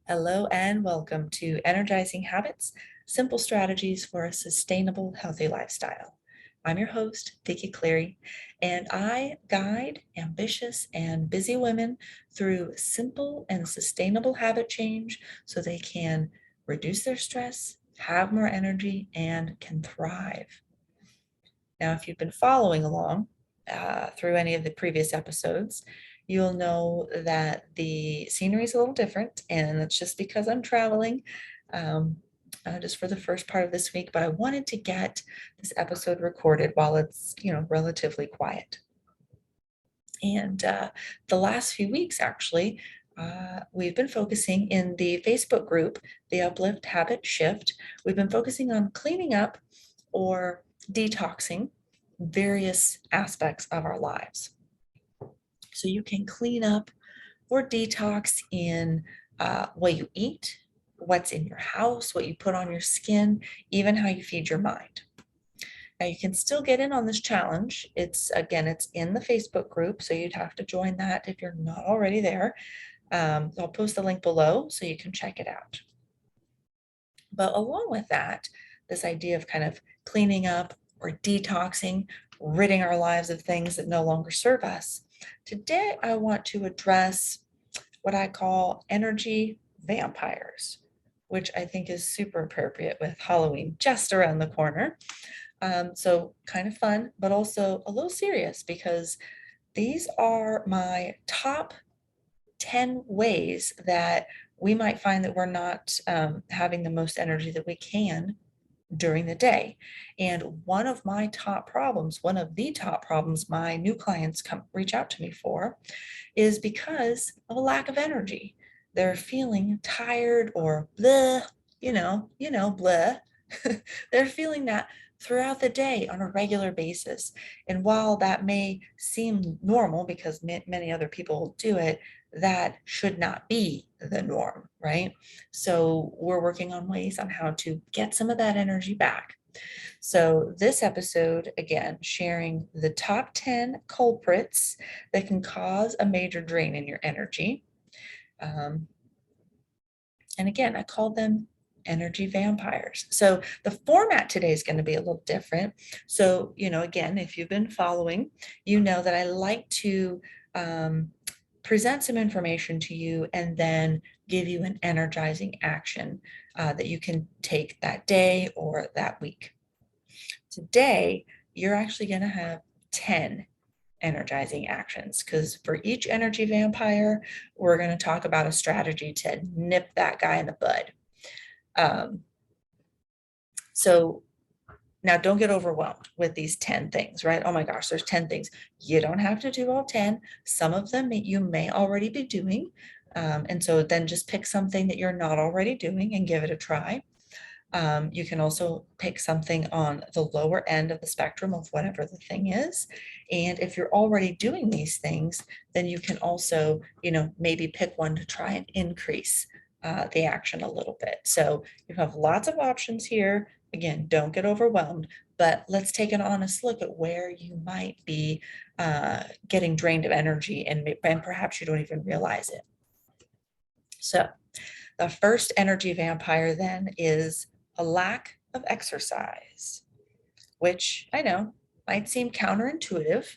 Hello and welcome to Energizing Habits, Simple Strategies for a Sustainable Healthy Lifestyle. I'm your host, Vicki Cleary, and I guide ambitious and busy women through simple and sustainable habit change so they can reduce their stress, have more energy, and can thrive. Now, if you've been following along through any of the previous episodes, you'll know that the scenery is a little different, and that's just because I'm traveling um, just for the first part of this week. But I wanted to get this episode recorded while it's, relatively quiet. And the last few weeks, actually, we've been focusing in the Facebook group, the Uplift Habit Shift. We've been focusing on cleaning up or detoxing various aspects of our lives. So you can clean up or detox in what you eat, what's in your house, what you put on your skin, even how you feed your mind. Now you can still get in on this challenge. It's in the Facebook group, so you'd have to join that if you're not already there. I'll post the link below so you can check it out. But along with that, this idea of kind of cleaning up or detoxing, ridding our lives of things that no longer serve us, today I want to address what I call energy vampires, which I think is super appropriate with Halloween just around the corner. So kind of fun, but also a little serious because these are my top 10 ways that we might find that we're not having the most energy that we can during the day. And one of the top problems my new clients reach out to me for is because of a lack of energy. They're feeling tired or blah, blah. They're feeling that throughout the day on a regular basis. And while that may seem normal because many other people do it, that should not be the norm, right? So we're working on ways on how to get some of that energy back. So this episode, again, sharing the top 10 culprits that can cause a major drain in your energy. And again, I call them energy vampires. So the format today is going to be a little different. So, again, if you've been following, you know that I like to present some information to you and then give you an energizing action that you can take that day or that week. Today, you're actually going to have 10 energizing actions because for each energy vampire, we're going to talk about a strategy to nip that guy in the bud. So now don't get overwhelmed with these 10 things, right? Oh my gosh, there's 10 things. You don't have to do all 10. Some of them you may already be doing. And so then just pick something that you're not already doing and give it a try. You can also pick something on the lower end of the spectrum of whatever the thing is. And if you're already doing these things, then you can also, maybe pick one to try and increase the action a little bit. So you have lots of options here. Again, don't get overwhelmed, but let's take an honest look at where you might be getting drained of energy and perhaps you don't even realize it. So the first energy vampire then is a lack of exercise, which I know might seem counterintuitive,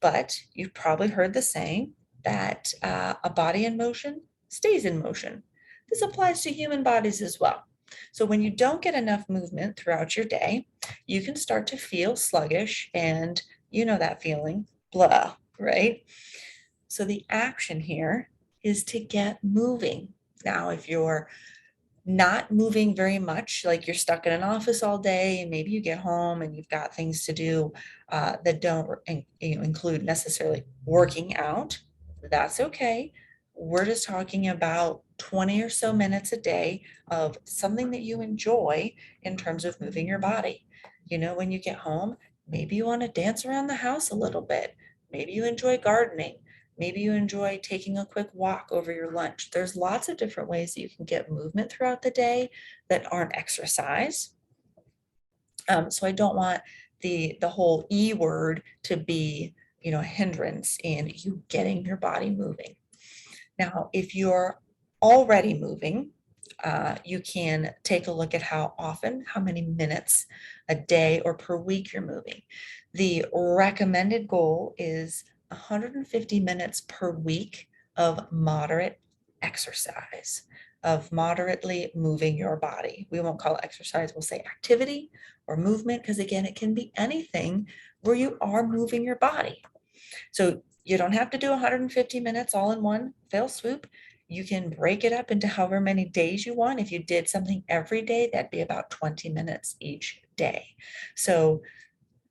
but you've probably heard the saying that a body in motion stays in motion. This applies to human bodies as well. So when you don't get enough movement throughout your day, you can start to feel sluggish and you know that feeling, blah, right? So the action here is to get moving. Now, if you're not moving very much, like you're stuck in an office all day and maybe you get home and you've got things to do that don't include necessarily working out, that's okay. We're just talking about 20 or so minutes a day of something that you enjoy in terms of moving your body. When you get home, maybe you want to dance around the house a little bit. Maybe you enjoy gardening. Maybe you enjoy taking a quick walk over your lunch. There's lots of different ways that you can get movement throughout the day that aren't exercise. So I don't want the whole E word to be, a hindrance in you getting your body moving. Now, if you're already moving, you can take a look at how often, how many minutes a day or per week you're moving. The recommended goal is 150 minutes per week of moderate exercise, of moderately moving your body. We won't call it exercise, we'll say activity or movement, because again, it can be anything where you are moving your body. So you don't have to do 150 minutes all in one fell swoop. You can break it up into however many days you want. If you did something every day, that'd be about 20 minutes each day. So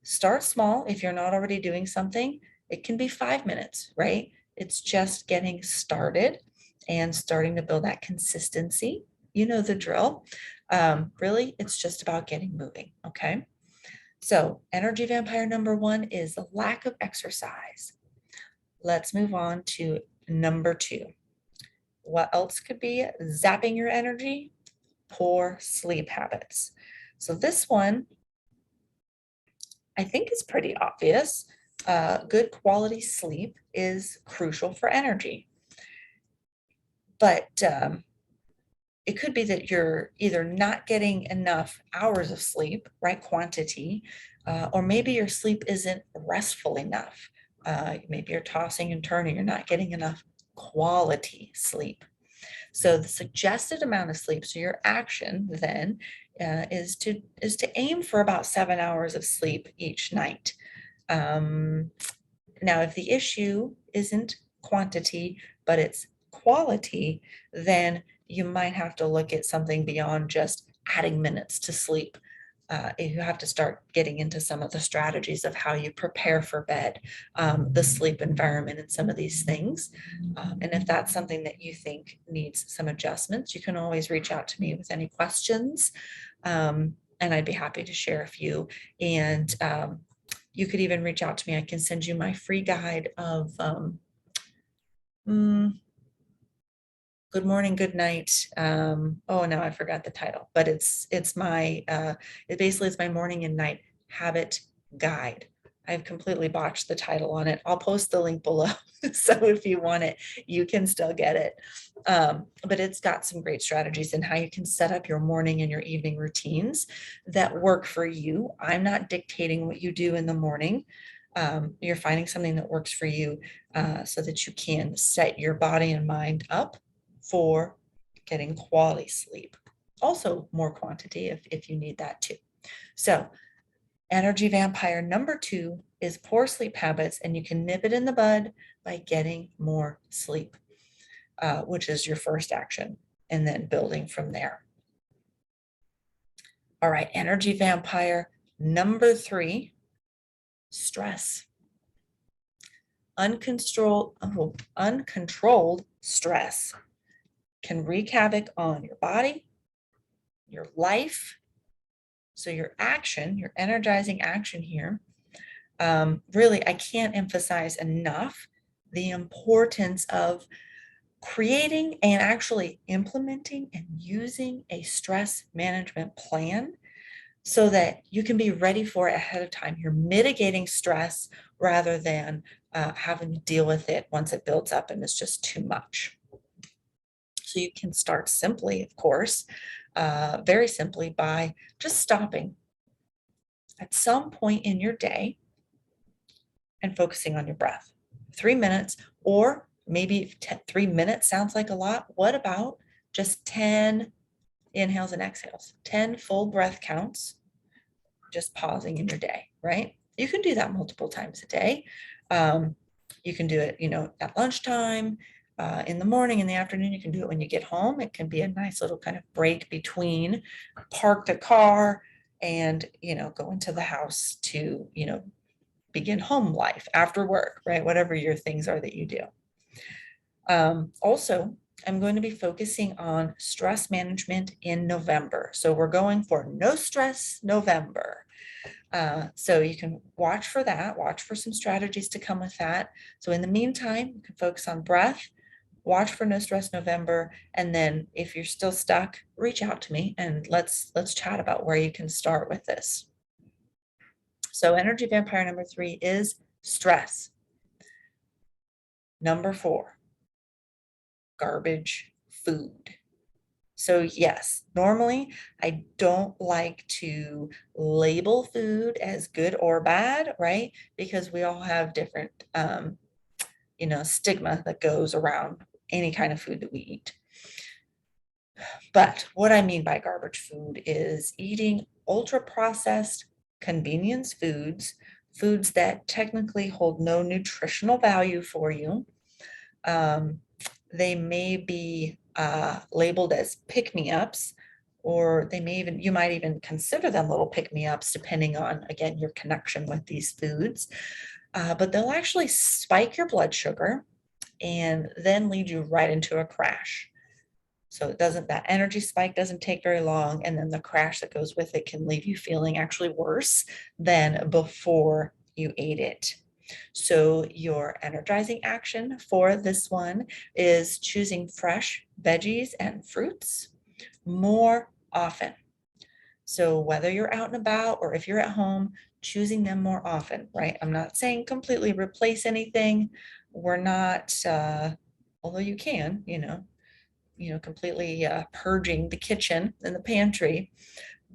start small. If you're not already doing something, it can be 5 minutes, right? It's just getting started and starting to build that consistency. You know the drill. Really, it's just about getting moving, okay? So energy vampire number 1 is the lack of exercise. Let's move on to number 2. What else could be zapping your energy? Poor sleep habits. So this one, I think is pretty obvious. Good quality sleep is crucial for energy. But it could be that you're either not getting enough hours of sleep, right, quantity, or maybe your sleep isn't restful enough. Maybe you're tossing and turning, you're not getting enough quality sleep. So the suggested amount of sleep, so your action then is to aim for about 7 hours of sleep each night. Now, if the issue isn't quantity, but it's quality, then you might have to look at something beyond just adding minutes to sleep. You have to start getting into some of the strategies of how you prepare for bed, the sleep environment, and some of these things. And if that's something that you think needs some adjustments, you can always reach out to me with any questions. And I'd be happy to share a few. And you could even reach out to me. I can send you my free guide of good morning, good night. Oh, now I forgot the title, but it's my it basically is my morning and night habit guide. I've completely botched the title on it. I'll post the link below. So if you want it, you can still get it. But it's got some great strategies in how you can set up your morning and your evening routines that work for you. I'm not dictating what you do in the morning. You're finding something that works for you so that you can set your body and mind up for getting quality sleep. Also more quantity if you need that too. So energy vampire number 2 is poor sleep habits, and you can nip it in the bud by getting more sleep, which is your first action, and then building from there. All right, energy vampire number 3, stress. Uncontrolled stress can wreak havoc on your body, your life. So your action, your energizing action here, really, I can't emphasize enough the importance of creating and actually implementing and using a stress management plan so that you can be ready for it ahead of time. You're mitigating stress rather than having to deal with it once it builds up and it's just too much. So you can start simply, of course, very simply by just stopping at some point in your day and focusing on your breath. 3 minutes, or maybe 3 minutes sounds like a lot. What about just 10 inhales and exhales, 10 full breath counts, just pausing in your day, right? You can do that multiple times a day. You can do it, at lunchtime, in the morning, in the afternoon. You can do it when you get home. It can be a nice little kind of break between park the car and, go into the house to, begin home life after work, right? Whatever your things are that you do. Also, I'm going to be focusing on stress management in November. So we're going for No Stress November. So you can watch for that, watch for some strategies to come with that. So in the meantime, you can focus on breath, watch for No Stress November, and then if you're still stuck, reach out to me and let's chat about where you can start with this. So energy vampire number 3 is stress. Number 4, garbage food. So yes, normally I don't like to label food as good or bad, right? Because we all have different, stigma that goes around any kind of food that we eat. But what I mean by garbage food is eating ultra processed convenience foods, foods that technically hold no nutritional value for you. Um, they may be labeled as pick-me-ups, or you might even consider them little pick-me-ups, depending on, again, your connection with these foods. But they'll actually spike your blood sugar and then lead you right into a crash. So that energy spike doesn't take very long, and then the crash that goes with it can leave you feeling actually worse than before you ate it. So your energizing action for this one is choosing fresh veggies and fruits more often. So whether you're out and about or if you're at home, choosing them more often, right? I'm not saying completely replace anything. We're not, although you can, completely purging the kitchen and the pantry.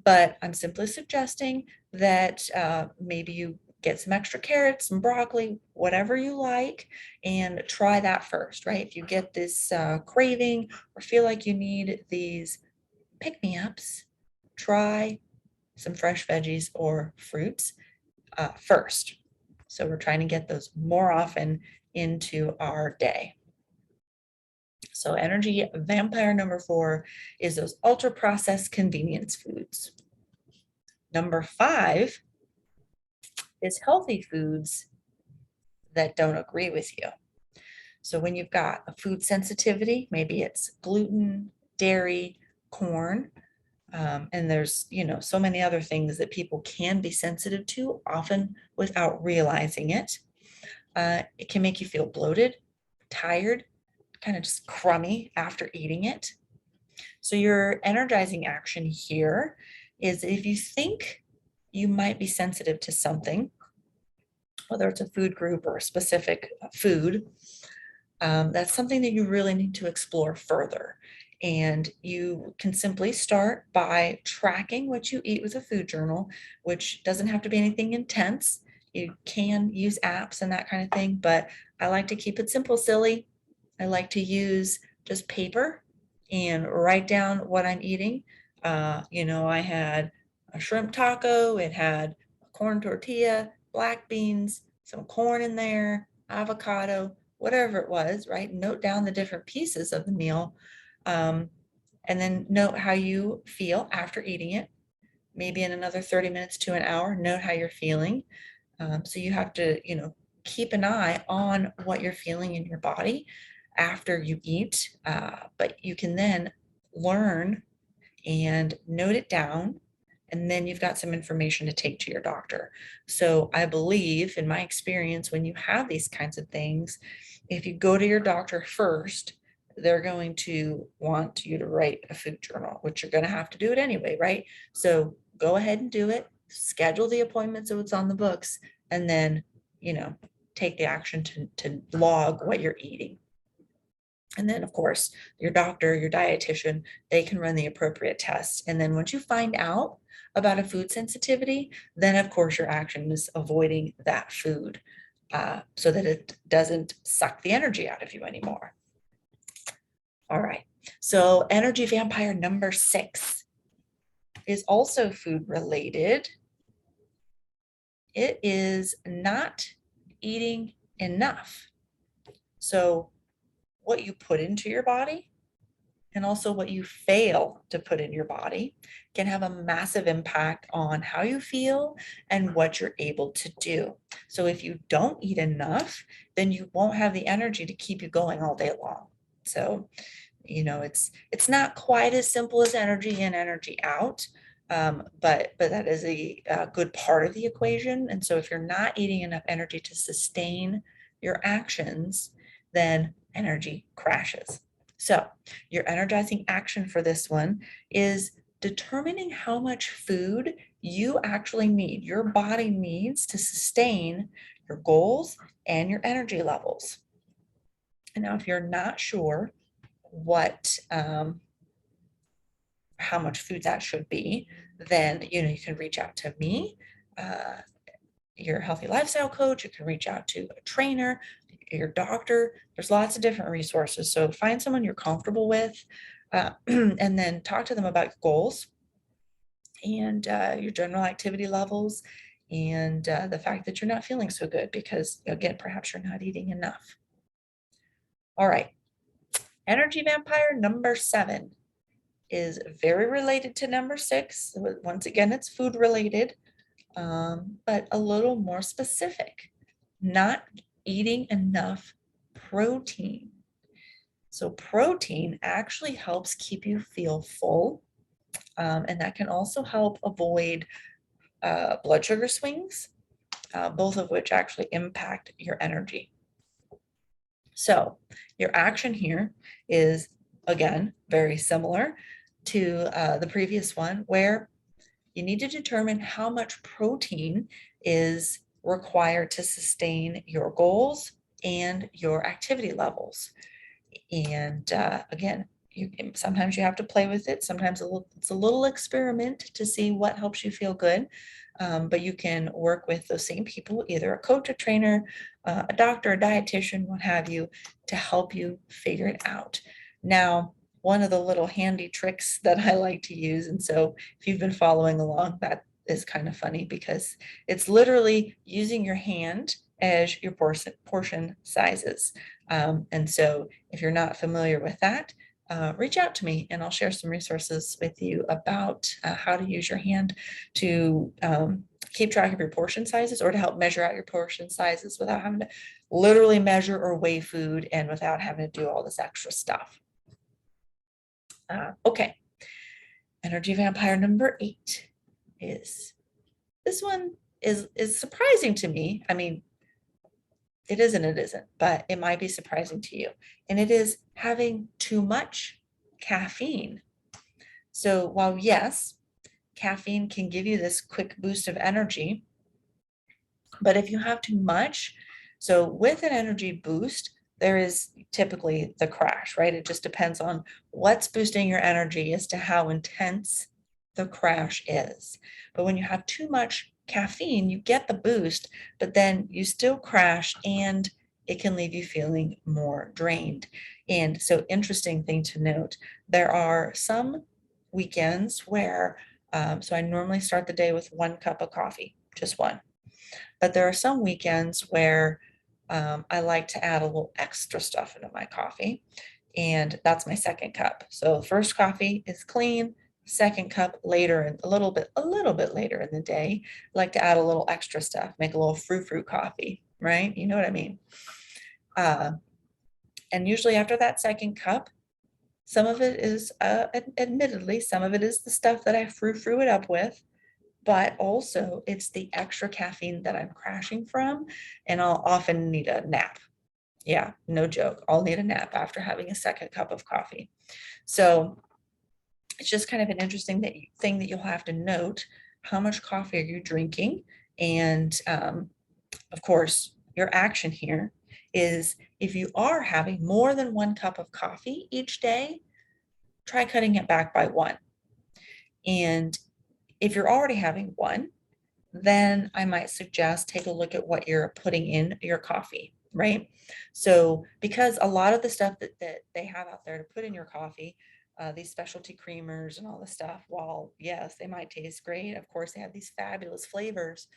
But I'm simply suggesting that maybe you get some extra carrots, some broccoli, whatever you like, and try that first, right? If you get this craving or feel like you need these pick-me-ups, try some fresh veggies or fruits first. So we're trying to get those more often into our day. So energy vampire number 4 is those ultra processed convenience foods. Number 5 is healthy foods that don't agree with you. So when you've got a food sensitivity, maybe it's gluten, dairy, corn, and there's, so many other things that people can be sensitive to, often without realizing it. It can make you feel bloated, tired, kind of just crummy after eating it. So your energizing action here is if you think you might be sensitive to something, whether it's a food group or a specific food, that's something that you really need to explore further. And you can simply start by tracking what you eat with a food journal, which doesn't have to be anything intense. You can use apps and that kind of thing, but I like to keep it simple, silly. I like to use just paper and write down what I'm eating. I had a shrimp taco, it had a corn tortilla, black beans, some corn in there, avocado, whatever it was, right? Note down the different pieces of the meal, and then note how you feel after eating it. Maybe in another 30 minutes to an hour, note how you're feeling. So you have to, keep an eye on what you're feeling in your body after you eat, but you can then learn and note it down, and then you've got some information to take to your doctor. So I believe, in my experience, when you have these kinds of things, if you go to your doctor first, they're going to want you to write a food journal, which you're going to have to do it anyway, right? So go ahead and do it, schedule the appointment so it's on the books, and then, take the action to log what you're eating. And then, of course, your doctor, your dietitian, they can run the appropriate tests. And then once you find out about a food sensitivity, then, of course, your action is avoiding that food so that it doesn't suck the energy out of you anymore. All right. So energy vampire number 6 is also food related. It is not eating enough. So what you put into your body and also what you fail to put in your body can have a massive impact on how you feel and what you're able to do. So if you don't eat enough, then you won't have the energy to keep you going all day long. So, it's not quite as simple as energy in, energy out. But that is a good part of the equation. And so if you're not eating enough energy to sustain your actions, then energy crashes. So your energizing action for this one is determining how much food you actually need, your body needs to sustain your goals and your energy levels. And now if you're not sure what how much food that should be, then you can reach out to me, uh, your healthy lifestyle coach. You can reach out to a trainer, your doctor. There's lots of different resources. So find someone you're comfortable with, and then talk to them about your goals and your general activity levels, and the fact that you're not feeling so good because, again, perhaps you're not eating enough. All right. Energy vampire number 7 is very related to number 6. Once again, it's food related, but a little more specific. Not eating enough protein. So protein actually helps keep you feel full, and that can also help avoid blood sugar swings, both of which actually impact your energy. So your action here is, again, very similar to the previous one, where you need to determine how much protein is required to sustain your goals and your activity levels. And again, sometimes you have to play with it. Sometimes it's a little experiment to see what helps you feel good. But you can work with those same people, either a coach, a trainer, a doctor, a dietitian, what have you, to help you figure it out. Now, one of the little handy tricks that I like to use, and so if you've been following along, that is kind of funny because it's literally using your hand as your portion sizes. And so if you're not familiar with that, reach out to me and I'll share some resources with you about how to use your hand to keep track of your portion sizes, or to help measure out your portion sizes without having to literally measure or weigh food and without having to do all this extra stuff. Okay. Energy vampire number 8 is, this one is surprising to me. I mean, it is and it isn't, but it might be surprising to you. And it is having too much caffeine. So while yes, caffeine can give you this quick boost of energy, but if you have too much, so with an energy boost, there is typically the crash, right? It just depends on what's boosting your energy as to how intense the crash is. But when you have too much caffeine, you get the boost, but then you still crash and it can leave you feeling more drained. And so, interesting thing to note, there are some weekends where, so I normally start the day with 1 cup of coffee, just one. But there are some weekends where I like to add a little extra stuff into my coffee, and that's my 2nd cup. So first coffee is clean. 2nd cup later, and a little bit later in the day, I like to add a little extra stuff, make a little frou coffee, right? You know what I mean? And usually after that 2nd cup, some of it is, admittedly, some of it is the stuff that I frou it up with, but also it's the extra caffeine that I'm crashing from, and I'll often need a nap. Yeah, no joke. I'll need a nap after having a 2nd cup of coffee. So it's just kind of an interesting thing that you'll have to note. How much coffee are you drinking? And of course, your action here is, if you are having more than 1 cup of coffee each day, try cutting it back by 1. And if you're already having 1, then I might suggest take a look at what you're putting in your coffee, right? So because a lot of the stuff that they have out there to put in your coffee, these specialty creamers and all this stuff, while yes, they might taste great, of course, they have these fabulous flavors.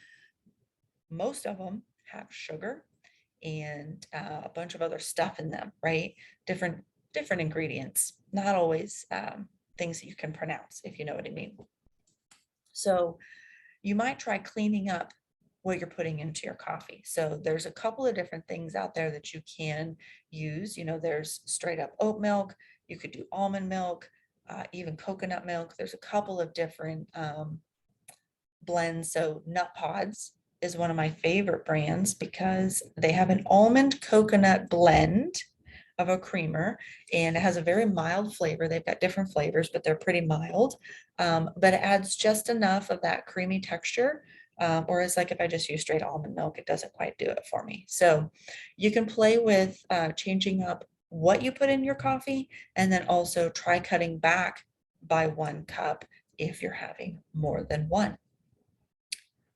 Most of them have sugar and a bunch of other stuff in them, right? Different ingredients, not always things that you can pronounce, if you know what I mean. So you might try cleaning up what you're putting into your coffee. So there's a couple of different things out there that you can use. There's straight up oat milk. You could do almond milk, even coconut milk. There's a couple of different blends. So Nut Pods is one of my favorite brands because they have an almond coconut blend of a creamer, and it has a very mild flavor. They've got different flavors, but they're pretty mild. But it adds just enough of that creamy texture. Whereas like if I just use straight almond milk, it doesn't quite do it for me. So you can play with changing up what you put in your coffee, and then also try cutting back by 1 cup if you're having more than one.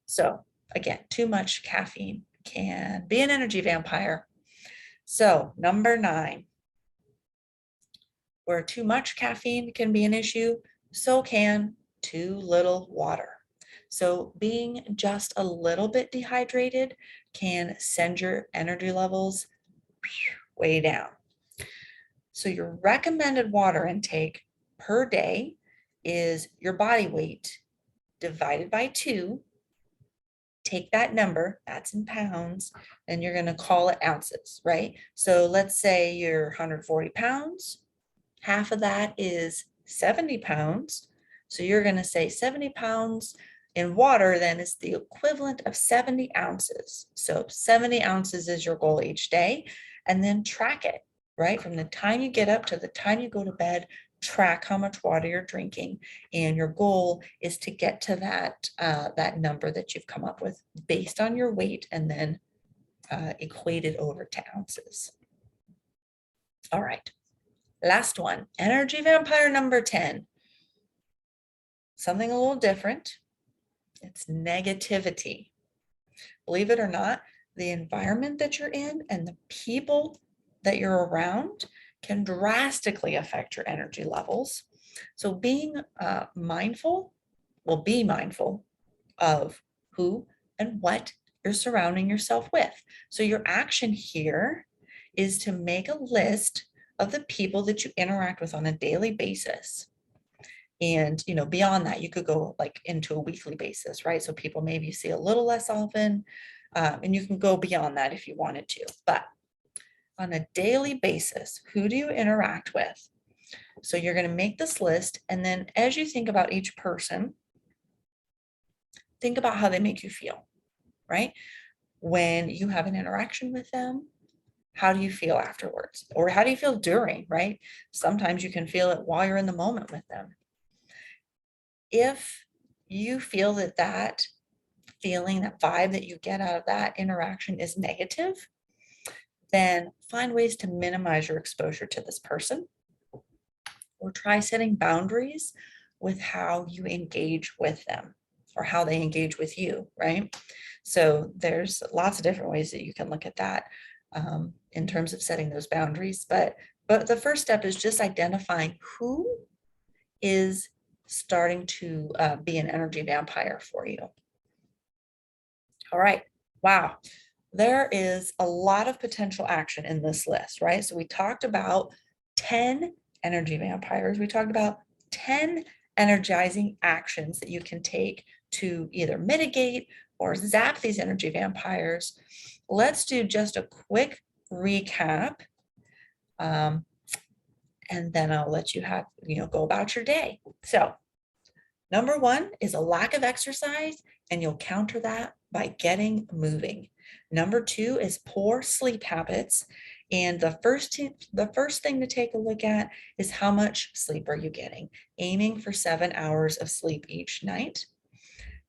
So again, too much caffeine can be an energy vampire. So number 9, where too much caffeine can be an issue, so can too little water. So being just a little bit dehydrated can send your energy levels way down. So your recommended water intake per day is your body weight divided by 2. Take that number, that's in pounds, and you're going to call it ounces, right? So let's say you're 140 pounds. Half of that is 70 pounds. So you're going to say 70 pounds in water then is the equivalent of 70 ounces. So 70 ounces is your goal each day, and then track it, right? From the time you get up to the time you go to bed, track how much water you're drinking, and your goal is to get to that number that you've come up with based on your weight, and then equate it over to ounces. All right, last one, energy vampire number 10. Something a little different. It's negativity. Believe it or not, the environment that you're in and the people that you're around can drastically affect your energy levels. So being mindful, be mindful of who and what you're surrounding yourself with. So your action here is to make a list of the people that you interact with on a daily basis. And, beyond that, you could go like into a weekly basis, right? So people maybe you see a little less often, and you can go beyond that if you wanted to. But on a daily basis, who do you interact with? So you're going to make this list. And then as you think about each person, think about how they make you feel, right? When you have an interaction with them, how do you feel afterwards? Or how do you feel during, right? Sometimes you can feel it while you're in the moment with them. If you feel that feeling, that vibe that you get out of that interaction is negative, then find ways to minimize your exposure to this person, or try setting boundaries with how you engage with them or how they engage with you, right? So there's lots of different ways that you can look at that in terms of setting those boundaries. But the first step is just identifying who is starting to be an energy vampire for you. All right. Wow. There is a lot of potential action in this list, right? So we talked about 10 energy vampires. We talked about 10 energizing actions that you can take to either mitigate or zap these energy vampires. Let's do just a quick recap. And then I'll let you go about your day. So number 1 is a lack of exercise, and you'll counter that by getting moving. Number 2 is poor sleep habits. And the first thing to take a look at is how much sleep are you getting, aiming for 7 hours of sleep each night.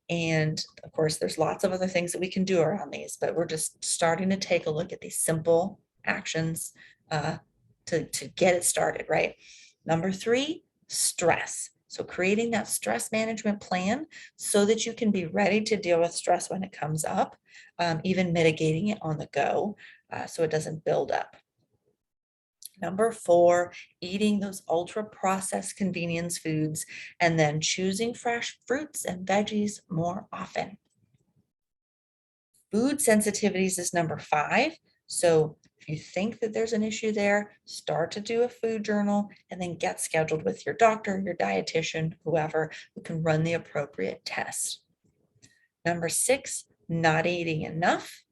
And of course, there's lots of other things that we can do around these, but we're just starting to take a look at these simple actions to get it started, right? Number 3, stress. So creating that stress management plan so that you can be ready to deal with stress when it comes up, even mitigating it on the go so it doesn't build up. Number 4, eating those ultra processed convenience foods, and then choosing fresh fruits and veggies more often. Food sensitivities is number 5. So if you think that there's an issue there, start to do a food journal and then get scheduled with your doctor, your dietitian, whoever who can run the appropriate tests. Number 6, not eating enough,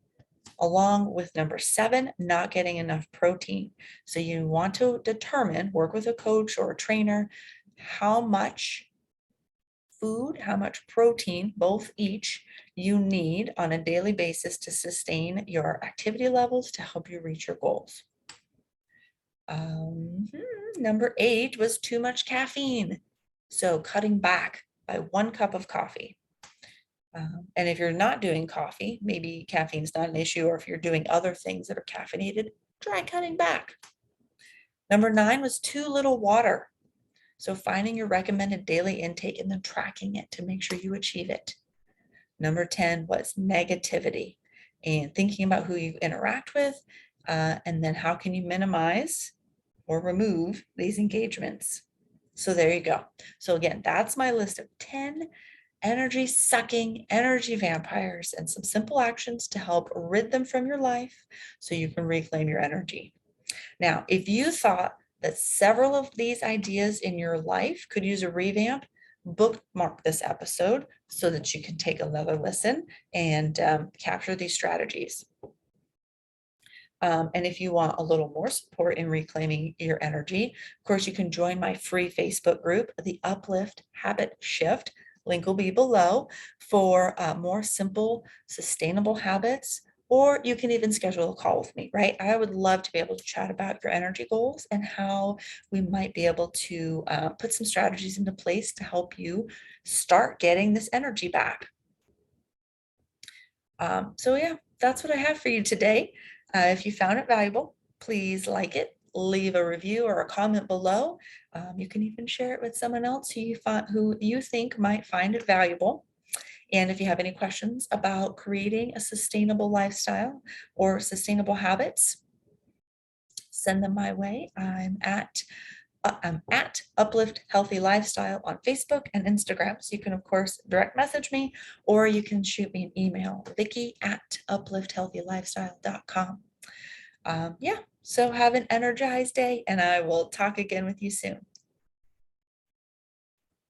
along with number 7, not getting enough protein. So you want to determine, work with a coach or a trainer, how much food, how much protein, both each, you need on a daily basis to sustain your activity levels to help you reach your goals. Number 8 was too much caffeine. So cutting back by 1 cup of coffee. And if you're not doing coffee, maybe caffeine's not an issue, or if you're doing other things that are caffeinated, try cutting back. Number 9 was too little water. So finding your recommended daily intake and then tracking it to make sure you achieve it. Number 10 was negativity and thinking about who you interact with, and then how can you minimize or remove these engagements. So there you go. So again, that's my list of 10 energy sucking energy vampires and some simple actions to help rid them from your life so you can reclaim your energy. Now, if you thought that several of these ideas in your life could use a revamp, bookmark this episode so that you can take another listen and capture these strategies. And if you want a little more support in reclaiming your energy, of course, you can join my free Facebook group, The Uplift Habit Shift. Link will be below for more simple, sustainable habits, or you can even schedule a call with me, right? I would love to be able to chat about your energy goals and how we might be able to put some strategies into place to help you start getting this energy back. So yeah, that's what I have for you today. If you found it valuable, please like it, leave a review or a comment below. You can even share it with someone else who you think might find it valuable. And if you have any questions about creating a sustainable lifestyle or sustainable habits, send them my way. I'm at Uplift Healthy Lifestyle on Facebook and Instagram. So you can, of course, direct message me, or you can shoot me an email, Vicki@uplifthealthylifestyle.com. Yeah, so have an energized day, and I will talk again with you soon.